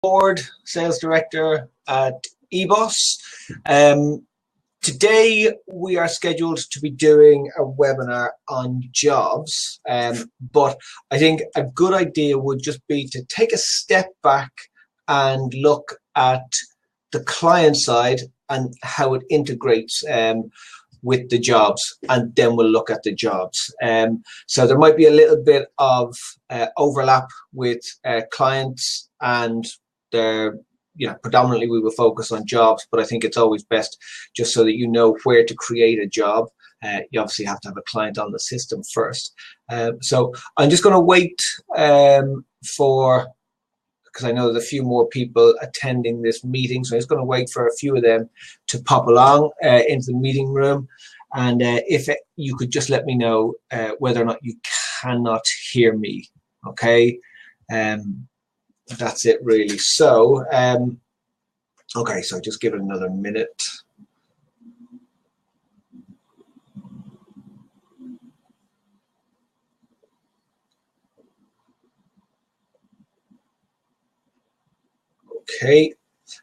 Board Sales Director at eBoss. Today we are scheduled to be doing a webinar on jobs, but I think a good idea would just be to take a step back and look at the client side and how it integrates with the jobs, and then we'll look at the jobs. So there might be a little bit of overlap with clients, and predominantly we will focus on jobs, but I think it's always best just so that you know where to create a job. You obviously have to have a client on the system first. So I'm just going to wait because I know there's a few more people attending this meeting, so I'm just going to wait for a few of them to pop along into the meeting room. And if you could just let me know whether or not you cannot hear me, okay? That's it really. So, okay, so just give it another minute. Okay,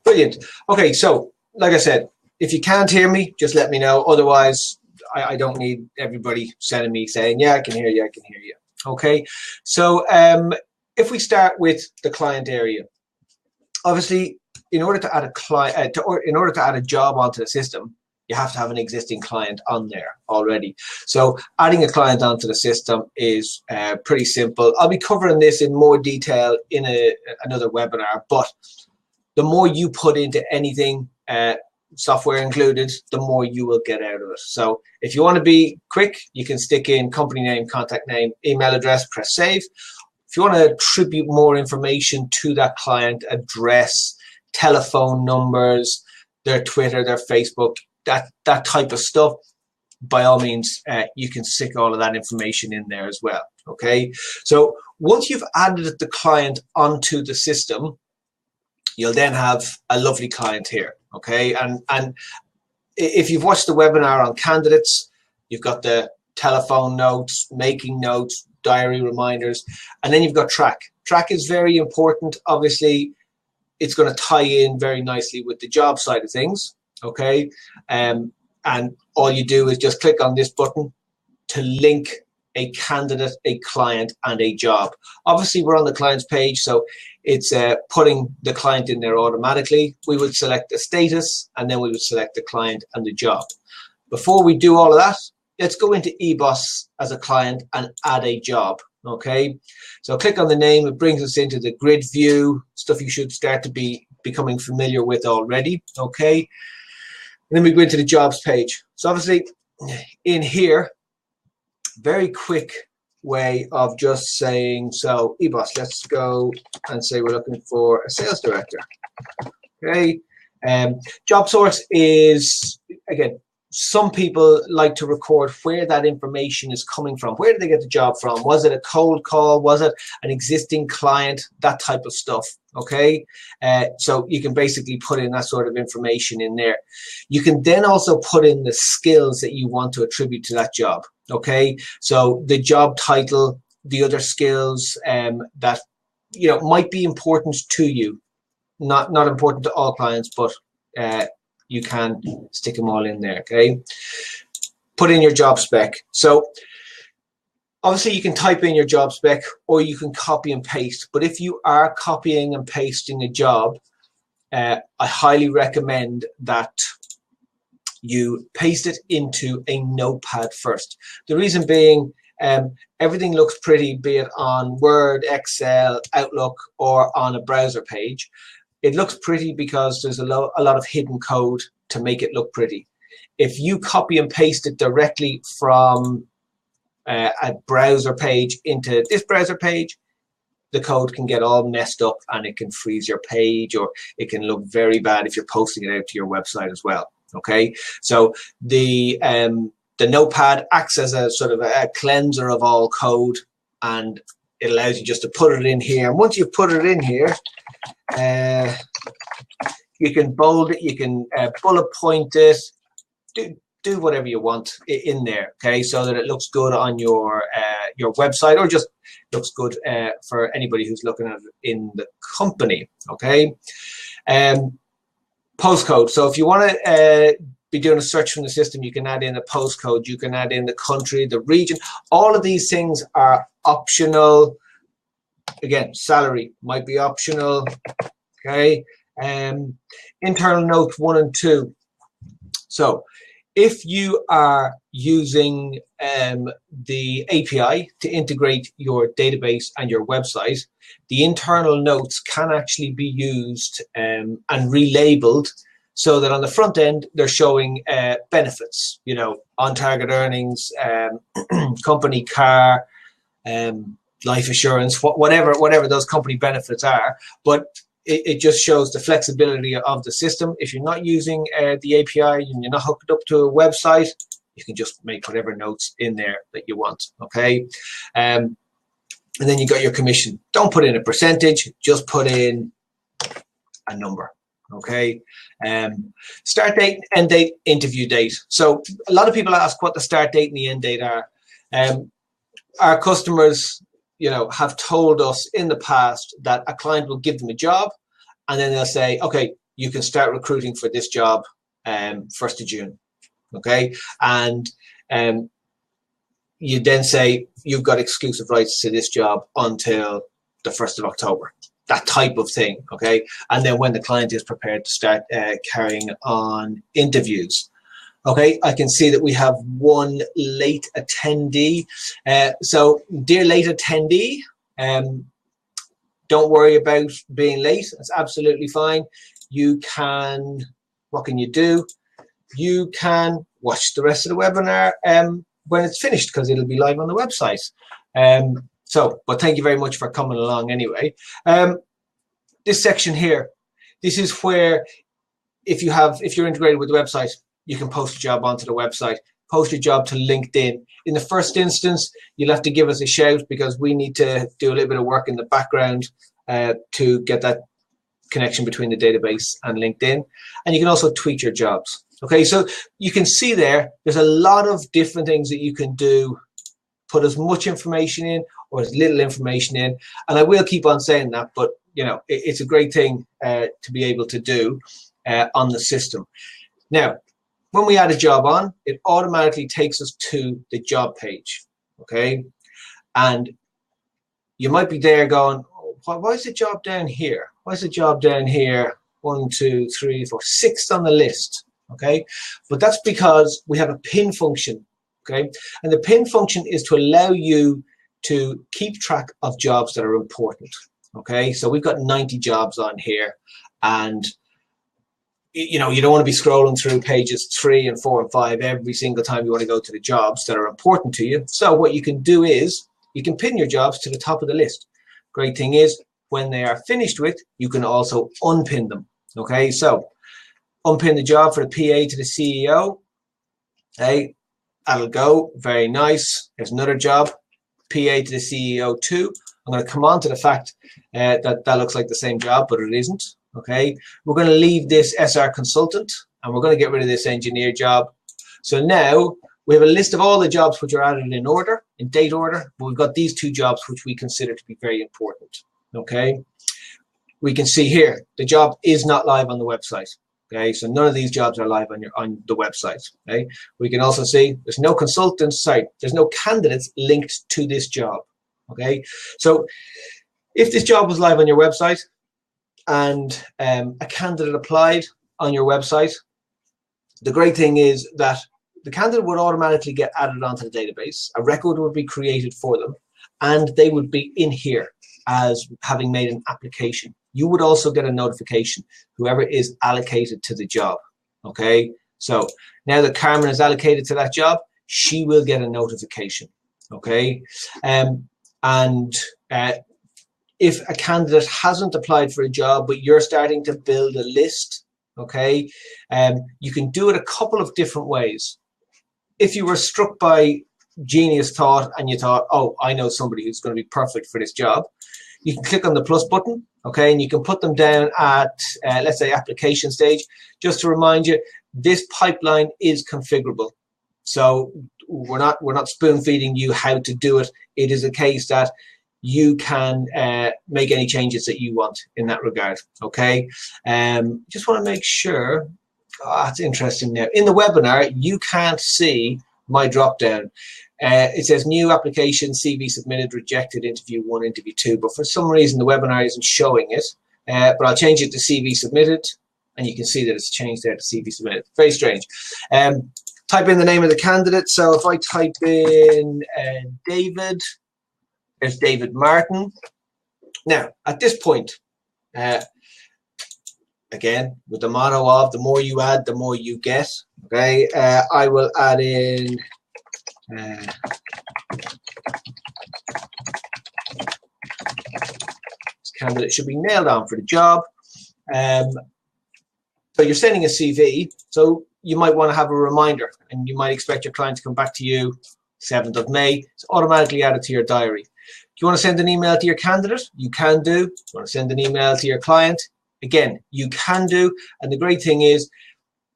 brilliant. Okay, so like I said, if you can't hear me, just let me know. Otherwise, I don't need everybody sending me saying, yeah, I can hear you, I can hear you. Okay, so if we start with the client area, obviously, in order to add a client, in order to add a job onto the system, you have to have an existing client on there already. So adding a client onto the system is pretty simple. I'll be covering this in more detail in another webinar, but the more you put into anything, software included, the more you will get out of it. So if you want to be quick, you can stick in company name, contact name, email address, press save. If you want to attribute more information to that client, address, telephone numbers, their Twitter, their Facebook, that type of stuff, by all means, you can stick all of that information in there as well. Okay. So once you've added the client onto the system, you'll then have a lovely client here. Okay. And if you've watched the webinar on candidates, you've got the telephone notes, making notes, diary reminders, and then you've got track. Track is very important. Obviously, it's going to tie in very nicely with the job side of things. Okay. And all you do is just click on this button to link a candidate, a client, and a job. Obviously, we're on the client's page, so it's putting the client in there automatically. We would select the status, and then we would select the client and the job. Before we do all of that, let's go into eBoss as a client and add a job. Okay, so click on the name. It brings us into the grid view, stuff you should start to be becoming familiar with already. Okay, and then we go into the jobs page. So obviously in here, very quick way of just saying, so eBoss, let's go and say we're looking for a sales director. Okay, job source is, again, some people like to record where that information is coming from. Where did they get the job from? Was it a cold call? Was it an existing client? That type of stuff. Okay, so you can basically put in that sort of information in there. You can then also put in the skills that you want to attribute to that job. Okay, so the job title, the other skills that might be important to you, not important to all clients, but you can stick them all in there. Okay, put in your job spec. So obviously you can type in your job spec or you can copy and paste, but if you are copying and pasting a job, I highly recommend that you paste it into a notepad first. The reason being, everything looks pretty, be it on Word, Excel, Outlook, or on a browser page. It looks pretty because there's a lot of hidden code to make it look pretty. If you copy and paste it directly from a browser page into this browser page, the code can get all messed up and it can freeze your page, or it can look very bad if you're posting it out to your website as well. Okay, so the notepad acts as a sort of a cleanser of all code, and it allows you just to put it in here. And once you've put it in here, you can bold it, you can bullet point it, do whatever you want in there, okay, so that it looks good on your your website, or just looks good for anybody who's looking at it in the company. Okay. Postcode. So if you want to be doing a search from the system, you can add in a postcode, you can add in the country, the region. All of these things are optional. Again, salary might be optional. Okay. Internal notes 1 and 2. So if you are using the API to integrate your database and your website, the internal notes can actually be used and relabeled so that on the front end they're showing benefits, you know, on-target earnings, company car, life assurance, whatever those company benefits are. But it just shows the flexibility of the system. If you're not using the API and you're not hooked up to a website, you can just make whatever notes in there that you want. Okay. And then you got your commission. Don't put in a percentage, just put in a number. Okay. Start date, end date, interview date. So a lot of people ask what the start date and the end date are. Our customers, you know, have told us in the past that a client will give them a job and then they'll say, okay, you can start recruiting for this job 1st of June. Okay. And you then say you've got exclusive rights to this job until the 1st of October. That type of thing. Okay. And then when the client is prepared to start carrying on interviews. Okay, I can see that we have one late attendee. So, dear late attendee, don't worry about being late. It's absolutely fine. You can, what can you do? You can watch the rest of the webinar when it's finished, because it'll be live on the website. But thank you very much for coming along anyway. This section here, this is where if you're integrated with the website, you can post a job onto the website, post a job to LinkedIn. In the first instance, you'll have to give us a shout because we need to do a little bit of work in the background to get that connection between the database and LinkedIn. And you can also tweet your jobs. Okay, so you can see there's a lot of different things that you can do. Put as much information in or as little information in. And I will keep on saying that, but you know, it's a great thing to be able to do on the system. Now, when we add a job on, it automatically takes us to the job page, okay? And you might be there going, why is the job down here? Why is the job down here? 1, 2, 3, 4, 6th on the list, okay? But that's because we have a pin function, okay? And the pin function is to allow you to keep track of jobs that are important, okay? So we've got 90 jobs on here, and you know, you don't want to be scrolling through pages 3 and 4 and 5 every single time you want to go to the jobs that are important to you. So what you can do is you can pin your jobs to the top of the list. Great thing is when they are finished with, you can also unpin them. Okay, so unpin the job for the PA to the CEO. Okay, that'll go. Very nice. There's another job, PA to the CEO too. I'm going to come on to the fact that looks like the same job, but it isn't. Okay, we're going to leave this SR consultant and we're going to get rid of this engineer job. So now we have a list of all the jobs which are added in order, in date order, but we've got these 2 jobs which we consider to be very important. Okay, we can see here the job is not live on the website. Okay, so none of these jobs are live on the website. Okay, we can also see there's no consultants, there's no candidates linked to this job. Okay, so if this job was live on your website and a candidate applied on your website, the great thing is that the candidate would automatically get added onto the database. A record would be created for them, and they would be in here as having made an application. You would also get a notification, whoever is allocated to the job. Okay, so now that Carmen is allocated to that job, she will get a notification. Okay, if a candidate hasn't applied for a job, but you're starting to build a list, okay, you can do it a couple of different ways. If you were struck by genius thought and you thought, oh, I know somebody who's going to be perfect for this job, you can click on the plus button, okay, and you can put them down at, let's say, application stage. Just to remind you, this pipeline is configurable. So we're not spoon feeding you how to do it it is a case that you can make any changes that you want in that regard. Okay, just want to make sure. Oh, that's interesting. Now in the webinar you can't see my drop down. It says new application, CV submitted, rejected, interview 1, interview 2, but for some reason the webinar isn't showing it. But I'll change it to CV submitted, and you can see that it's changed there to CV submitted. Very strange. Type in the name of the candidate. So if I type in David, there's David Martin. Now at this point, again with the motto of the more you add, the more you get. Okay, I will add in. This candidate should be nailed on for the job. So you're sending a CV, so you might want to have a reminder, and you might expect your client to come back to you 7th of May. It's automatically added to your diary. Do you want to send an email to your candidate? You can do. Do you want to send an email to your client? Again, you can do. And the great thing is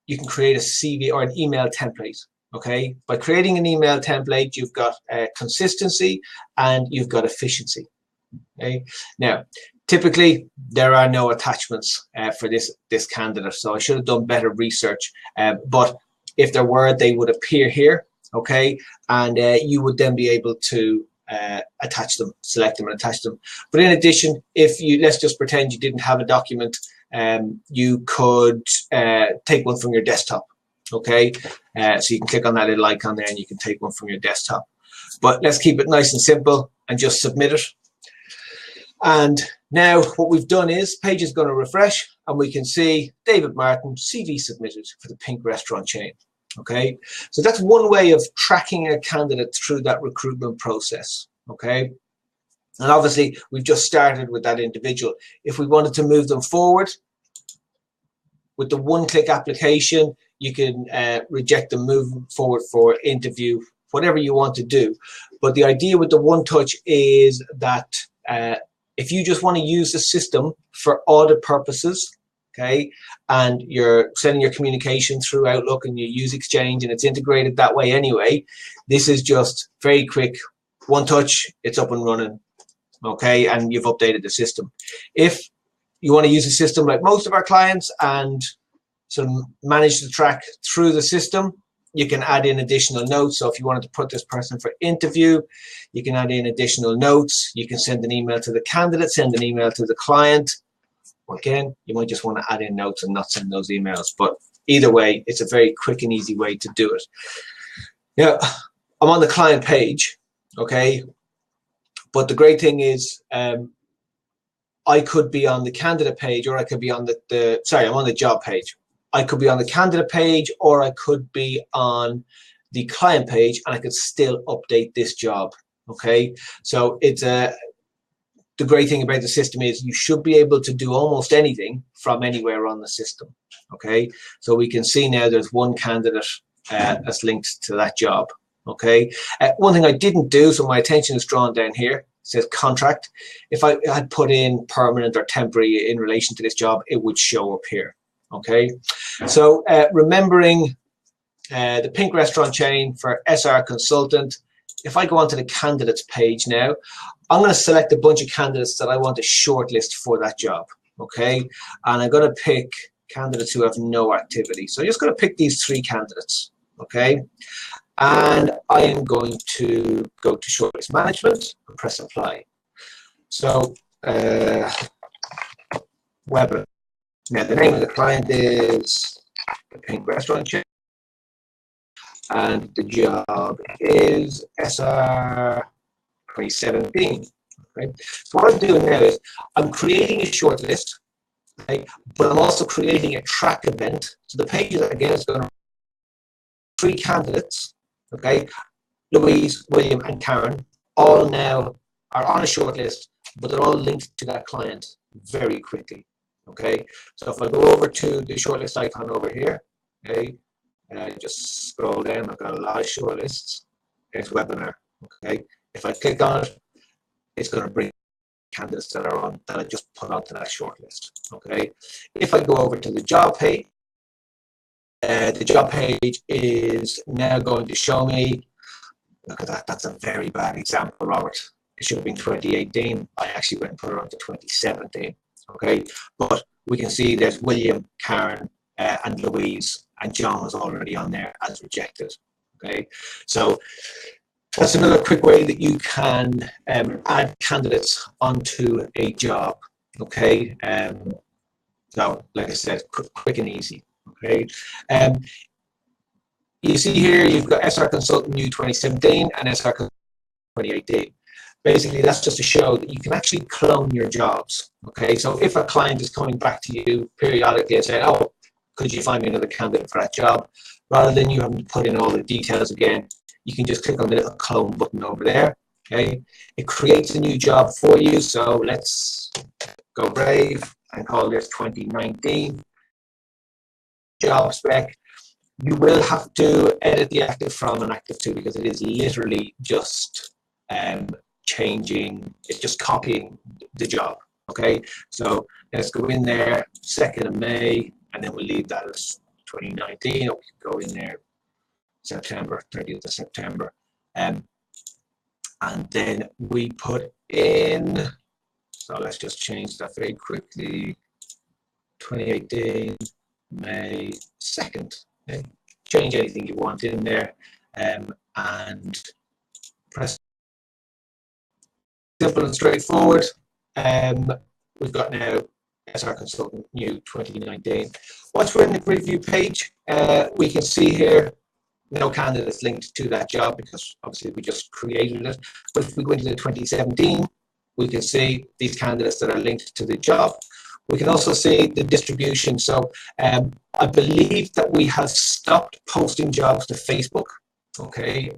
you can create a CV or an email template. Okay, by creating an email template, you've got consistency and you've got efficiency. Okay, now typically there are no attachments for this candidate, so I should have done better research. But if there were, they would appear here. Okay, and you would then be able to attach them, select them, and attach them. But in addition, if you let's just pretend you didn't have a document, you could take one from your desktop. Okay, so you can click on that little icon there and you can take one from your desktop. But let's keep it nice and simple and just submit it. And now what we've done is page is going to refresh and we can see David Martin, CV submitted for the Pink restaurant chain. Okay, so that's one way of tracking a candidate through that recruitment process. Okay, and obviously we've just started with that individual. If we wanted to move them forward with the one-click application, you can reject them, move forward for interview, whatever you want to do. But the idea with the one touch is that if you just want to use the system for audit purposes, okay, and you're sending your communication through Outlook and you use Exchange and it's integrated that way anyway, this is just very quick, one touch, it's up and running, okay, and you've updated the system. If you want to use a system like most of our clients and sort of manage the track through the system, you can add in additional notes. So if you wanted to put this person for interview, you can add in additional notes. You can send an email to the candidate, send an email to the client. Again, you might just want to add in notes and not send those emails. But either way, it's a very quick and easy way to do it. Now, I'm on the client page, okay? But the great thing is I could be on the candidate page or I could be on I'm on the job page. I could be on the candidate page or I could be on the client page and I could still update this job. Okay, so it's the great thing about the system is you should be able to do almost anything from anywhere on the system. Okay, so we can see now there's one candidate that's linked to that job. Okay, one thing I didn't do, so my attention is drawn down here. It says contract. If I had put in permanent or temporary in relation to this job, it would show up here. Okay, so remembering the Pink restaurant chain for SR consultant, if I go onto the candidates page now, I'm going to select a bunch of candidates that I want to shortlist for that job. Okay, and I'm going to pick candidates who have no activity. So I'm just going to pick these 3 candidates. Okay, and I am going to go to shortlist management and press apply. So webinar. Now, the name of the client is the Pink restaurant chain, and the job is SR 2017. Okay. So what I'm doing now is I'm creating a shortlist, okay, but I'm also creating a track event. So the page again is going to 3 candidates, okay, Louise, William, and Karen, all now are on a shortlist, but they're all linked to that client very quickly. Okay, so if I go over to the shortlist icon over here, okay, just scroll down, I've got a lot of shortlists. There's webinar. Okay, if I click on it, it's going to bring candidates that are on that I just put onto that shortlist. Okay, if I go over to the job page is now going to show me Look at that. That's a very bad example, Robert. It should have been 2018. I actually went and put it on to 2017. Okay, but we can see there's William, Karen, and Louise, and John was already on there as rejected. Okay, so that's another quick way that you can add candidates onto a job. Okay, so like I said, quick and easy. Okay, you see here you've got SR Consultant New 2017 and SR Consultant 2018. Basically, that's just to show that you can actually clone your jobs. Okay, so if a client is coming back to you periodically and saying, "Oh, could you find me another candidate for that job?" rather than you having to put in all the details again, you can just click on the little clone button over there. Okay, it creates a new job for you. So let's go brave and call this 2019 job spec. You will have to edit the active from and active to because it is literally just changing, it's just copying the job. Okay, so let's go in there 2nd of May and then we'll leave that as 2019, or we can go in there September, 30th of September, and then we put in, so let's just change that very quickly, 2018 May 2nd. Okay. Change anything you want in there and press. Simple and straightforward. We've got now SR Consultant New 2019. Once we're in the preview page, we can see here no candidates linked to that job because obviously we just created it. But if we go into the 2017, we can see these candidates that are linked to the job. We can also see the distribution. So I believe that we have stopped posting jobs to Facebook, okay?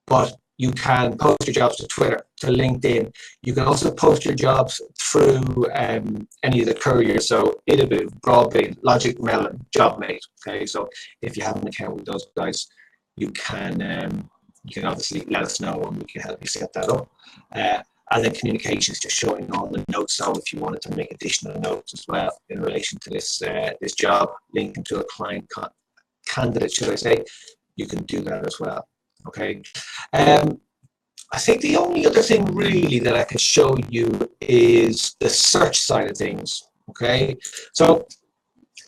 But you can post your jobs to Twitter, to LinkedIn. You can also post your jobs through any of the couriers. So Innovative, Broadbean, Logic Melon, JobMate. Okay, so if you have an account with those guys, you can obviously let us know and we can help you set that up. And then communications, just showing all the notes. So if you wanted to make additional notes as well in relation to this this job, linking to a client candidate, should I say, you can do that as well. Okay. I think the only other thing really that I can show you is the search side of things. Okay. So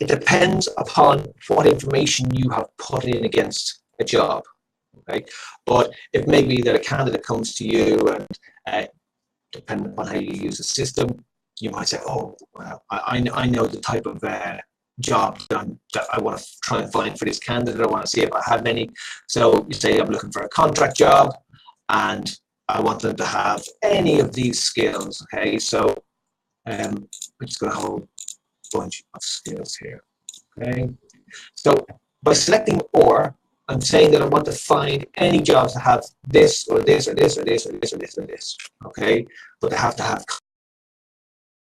it depends upon what information you have put in against a job. Okay. But it may be that a candidate comes to you and depending upon how you use the system, you might say, "Oh, well, I know the type of job that I want to try and find for this candidate. I want to see if I have any." So you say, "I'm looking for a contract job, and I want them to have any of these skills." Okay, so we're just going to have a bunch of skills here. Okay, so by selecting "or," I'm saying that I want to find any jobs that have this or this or this or this or this or this or this. Okay, but they have to have.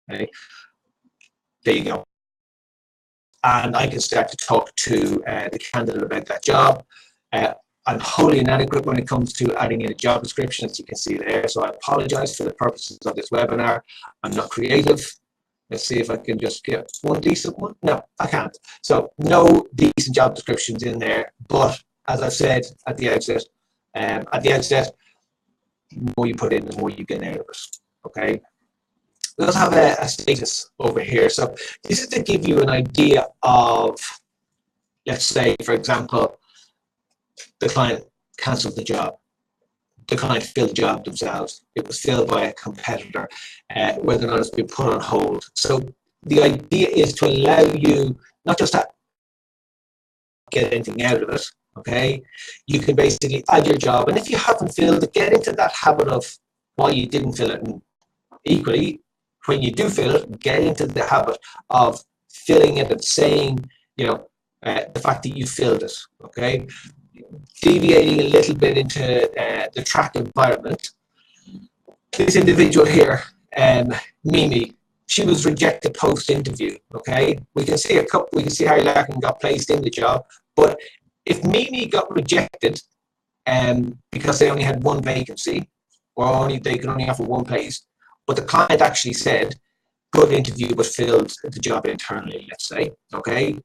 Okay, there you go. And I can start to talk to the candidate about that job. I'm wholly inadequate when it comes to adding in a job description, as you can see there. So I apologize for the purposes of this webinar. I'm not creative. Let's see if I can just get one decent one. No, I can't. So no decent job descriptions in there. But as I said at the outset, the more you put in, the more you get out of it. Okay. We also have a status over here. So this is to give you an idea of, let's say, for example, the client cancelled the job. The client filled the job themselves. It was filled by a competitor, whether or not it's been put on hold. So the idea is to allow you not just to get anything out of it, okay? You can basically add your job. And if you haven't filled it, get into that habit of why you didn't fill it. And equally, when you do fill it, get into the habit of filling it and saying, you know, the fact that you filled it, okay? Deviating a little bit into the track environment. This individual here, Mimi, she was rejected post-interview, okay? We can see Harry Larkin got placed in the job, but if Mimi got rejected because they only had one vacancy, or they could only offer one place, but the client actually said, good interview, but filled the job internally, let's say, okay?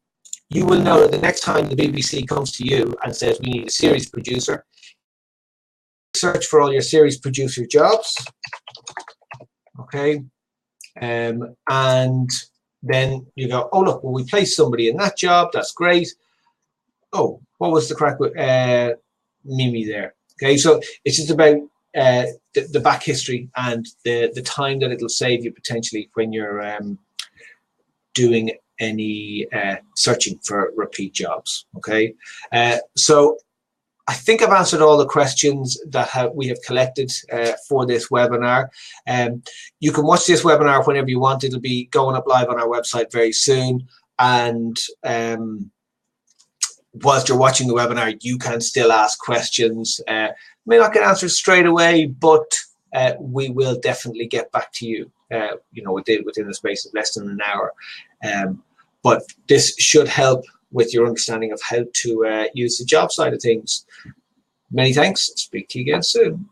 You will know that the next time the BBC comes to you and says, we need a series producer, search for all your series producer jobs. Okay. And then you go, oh, look, well, we placed somebody in that job. That's great. Oh, what was the crack with Mimi there? Okay, so it's just about the back history and the time that it'll save you potentially when you're doing any searching for repeat jobs. Okay, so I think I've answered all the questions that we have collected for this webinar. You can watch this webinar whenever you want. It'll be going up live on our website very soon. And whilst you're watching the webinar, you can still ask questions. May not get answers straight away, but we will definitely get back to you, you know, within the space of less than an hour. But this should help with your understanding of how to use the job side of things. Many thanks. Speak to you again soon.